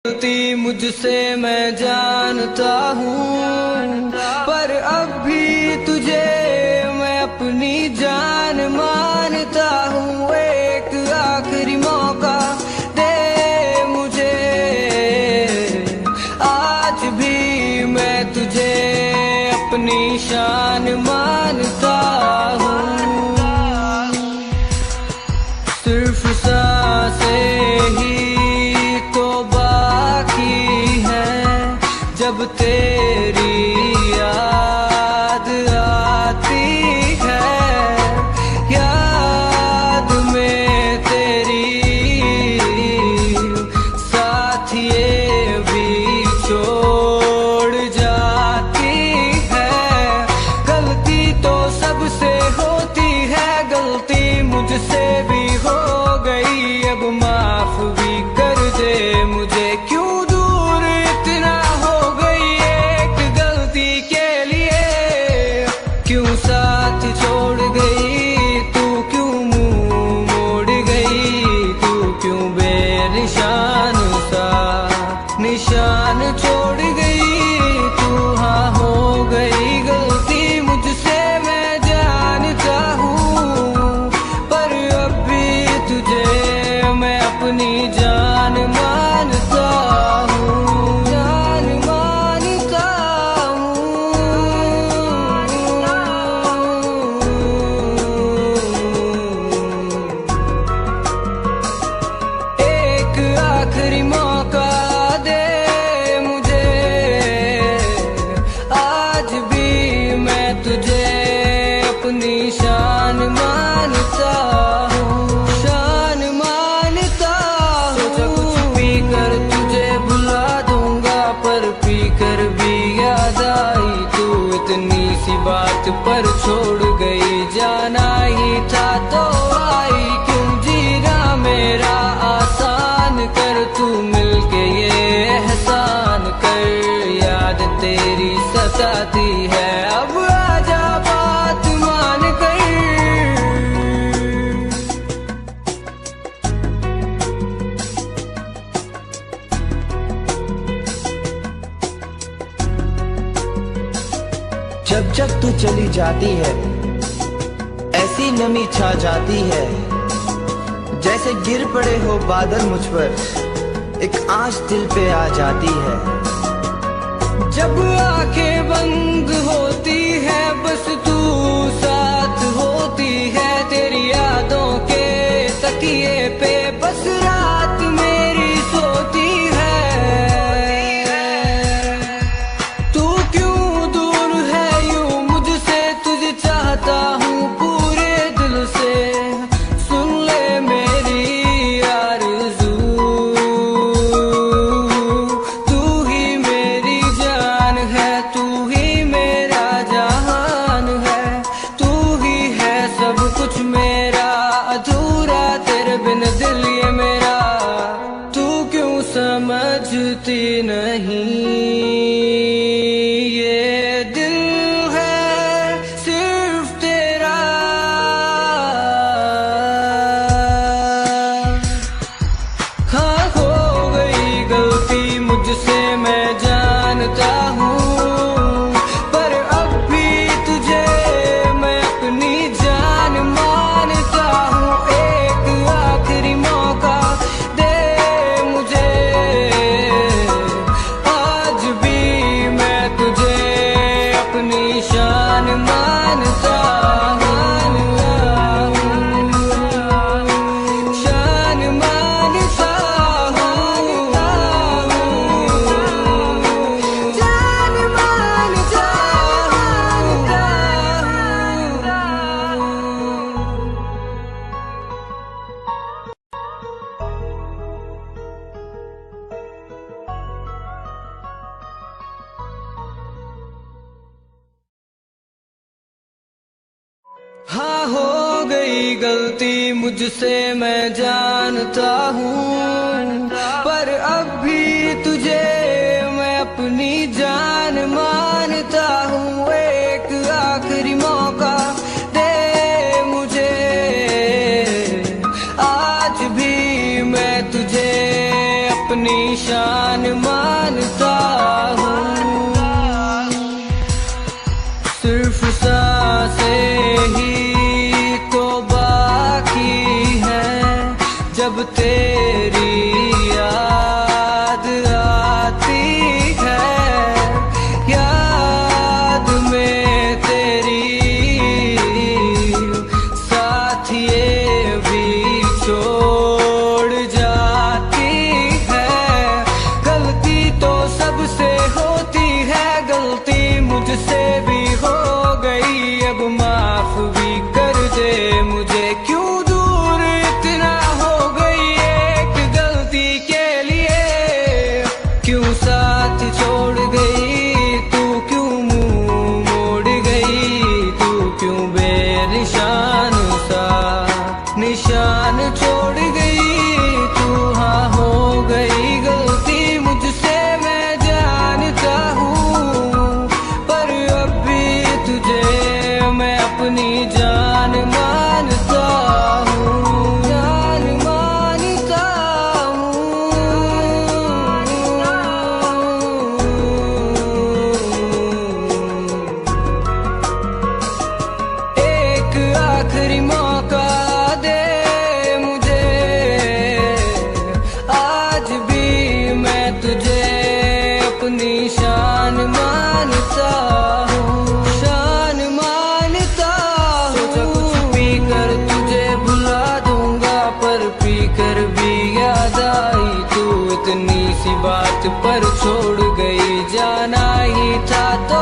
गलती मुझसे मैं जानता हूँ, पर अब भी तुझे मैं अपनी जान मानता हूँ। एक आखिरी मौका दे मुझे, आज भी मैं तुझे अपनी शान मानता हूँ। सिर्फ सांसें ही जब तेरी याद आती है, याद में तेरी साथ ये भी छोड़ जाती है। गलती तो सबसे होती है, गलती मुझसे भी हो गई, अब माफ भी कर दे मुझे। क्यों साथ छोड़ गई तू, क्यों मुंह मोड़ गई तू, क्यों बेनिशान सा निशान छोड़ गई तू। हाँ हो गई गलती मुझसे मैं जानता हूँ, पर अब भी तुझे मैं अपनी जान मानता हूँ, जान मानता हूँ। आखिरी मौका दे मुझे, आज भी मैं तुझे अपनी शान मानता हूँ, शान मानता हूँ। सोचा कुछ पी कर तुझे भुला दूंगा, पर पी कर भी याद आई तू इतनी सी बात पर छोड़ गई। जाना ही था तो आई, क्यों जीना मेरा आसान कर, तू मिलके ये एहसान कर। याद तेरी सताती है, अब आजा बात मान कर। जब जब तू चली जाती है, ऐसी नमी छा जाती है, जैसे गिर पड़े हो बादल मुझ पर, एक आँच दिल पे आ जाती है। जब आंखें बंद होती है, बस तू साथ होती है, तेरी यादों के तकिए पे बस रात मेरी सोती है। तू क्यों दूर है यूं मुझसे, तुझे चाहता हूँ पूरे दिल से। सुन ले मेरी आरज़ू, तू ही मेरी जान है, तू ही मेरा जहान है, तू ही है सब कुछ मेरा, अधूरा तेरे बिन दिल ये मेरा। तू क्यों समझती नहीं, ये दिल है सिर्फ तेरा। हाँ हो गई गलती मुझसे मैं जानता हूँ, पर अब भी तुझे मैं अपनी जान मानता हूँ। एक आखिरी मौका दे मुझे, आज भी मैं तुझे अपनी शान मानता हूँ, शान मानता हूँ, जान मानता हूँ। हाँ हो गई गलती मुझसे मैं जानता हूँ, पर अब भी तुझे मैं अपनी जान मानता हूँ। एक आखिरी मौका दे मुझे, आज भी मैं तुझे अपनी शान मानता हूँ। सिर्फ सांसें ही तो बाकी है, जब तेरी याद आती है, याद में तेरी साथ ये भी छोड़ जाती है। गलती तो सबसे होती है, गलती मुझसे भी हो गई, अब माफ भी कर दे मुझे। क्यों दूर इतना हो गई एक गलती के लिए, क्यों साथ छोड़ गई तू, क्यों मुंह मोड़ गई तू, क्यों बेनिशान सा निशान छोड़ गई तू। हाँ हो गई गलती मुझसे मैं जानता हूँ, पर अब भी तुझे मैं अपनी जान मानता हूँ, जान मानता हूँ। एक आखिरी मौका दे मुझे, आज भी मैं तुझे अपनी शान मानता हूँ, शान मानता हूँ। सोचा कुछ पी कर तुझे भुला दूंगा, पर पी कर भी याद आई तू, इतनी सी बात पर छोड़ गई, जाना ही था तो